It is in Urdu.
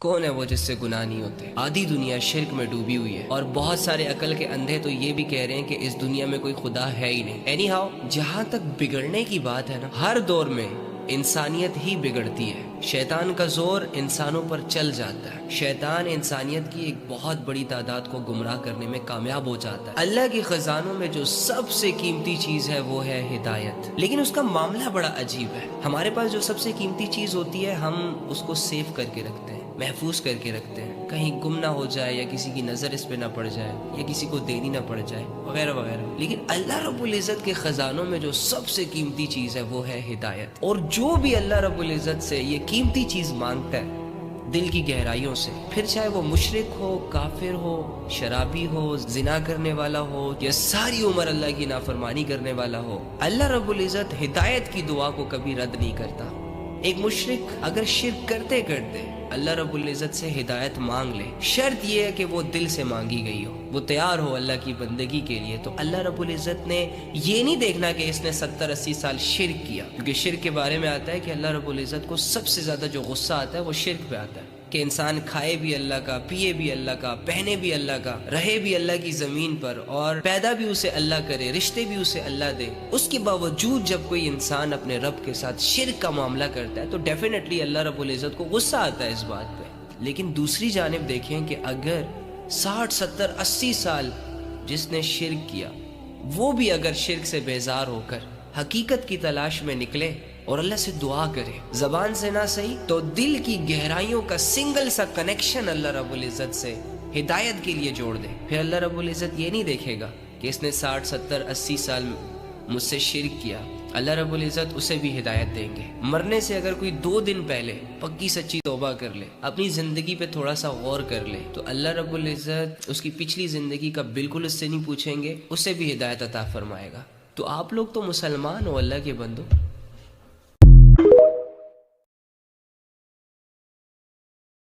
کون ہے وہ جس سے گناہ نہیں ہوتے؟ آدھی دنیا شرک میں ڈوبی ہوئی ہے، اور بہت سارے عقل کے اندھے تو یہ بھی کہہ رہے ہیں کہ اس دنیا میں کوئی خدا ہے ہی نہیں۔ اینی ہاؤ، جہاں تک بگڑنے کی بات ہے نا، ہر دور میں انسانیت ہی بگڑتی ہے۔ شیطان کا زور انسانوں پر چل جاتا ہے، شیطان انسانیت کی ایک بہت بڑی تعداد کو گمراہ کرنے میں کامیاب ہو جاتا ہے۔ اللہ کے خزانوں میں جو سب سے قیمتی چیز ہے وہ ہے ہدایت، لیکن اس کا معاملہ بڑا عجیب ہے۔ ہمارے پاس جو سب سے قیمتی چیز ہوتی ہے، ہم اس کو سیو کر کے رکھتے ہیں، محفوظ کر کے رکھتے ہیں، کہیں گم نہ ہو جائے یا کسی کی نظر اس پہ نہ پڑ جائے یا کسی کو دینی نہ پڑ جائے وغیرہ وغیرہ۔ لیکن اللہ رب العزت کے خزانوں میں جو سب سے قیمتی چیز ہے وہ ہے ہدایت، اور جو بھی اللہ رب العزت سے یہ قیمتی چیز مانگتا ہے دل کی گہرائیوں سے، پھر چاہے وہ مشرک ہو، کافر ہو، شرابی ہو، زنا کرنے والا ہو، یا ساری عمر اللہ کی نافرمانی کرنے والا ہو، اللہ رب العزت ہدایت کی دعا کو کبھی رد نہیں کرتا۔ ایک مشرک اگر شرک کرتے کرتے اللہ رب العزت سے ہدایت مانگ لے، شرط یہ ہے کہ وہ دل سے مانگی گئی ہو، وہ تیار ہو اللہ کی بندگی کے لیے، تو اللہ رب العزت نے یہ نہیں دیکھنا کہ اس نے 70-80 سال شرک کیا، کیونکہ شرک کے بارے میں آتا ہے کہ اللہ رب العزت کو سب سے زیادہ جو غصہ آتا ہے وہ شرک پہ آتا ہے، کہ انسان کھائے بھی اللہ کا، پیے بھی اللہ کا، پہنے بھی اللہ کا، رہے بھی اللہ کی زمین پر، اور پیدا بھی اسے اللہ کرے، رشتے بھی اسے اللہ دے، اس کے باوجود جب کوئی انسان اپنے رب کے ساتھ شرک کا معاملہ کرتا ہے تو ڈیفینیٹلی اللہ رب العزت کو غصہ آتا ہے اس بات پہ۔ لیکن دوسری جانب دیکھیں کہ اگر 60 70 80 سال جس نے شرک کیا، وہ بھی اگر شرک سے بیزار ہو کر حقیقت کی تلاش میں نکلے اور اللہ سے دعا کرے، زبان سے نہ صحیح تو دل کی گہرائیوں کا سنگل سا کنیکشن اللہ رب العزت سے ہدایت کے لیے جوڑ دے، پھر اللہ رب العزت یہ نہیں دیکھے گا کہ اس نے 60 70 80 سال مجھ سے شرک کیا، اللہ رب العزت اسے بھی ہدایت دیں گے۔ مرنے سے اگر کوئی 2 دن پہلے پکی سچی توبہ کر لے، اپنی زندگی پہ تھوڑا سا غور کر لے، تو اللہ رب العزت اس کی پچھلی زندگی کا بالکل اس سے نہیں پوچھیں گے، اسے بھی ہدایت عطا فرمائے گا۔ تو آپ لوگ تو مسلمان ہو اللہ کے بندو،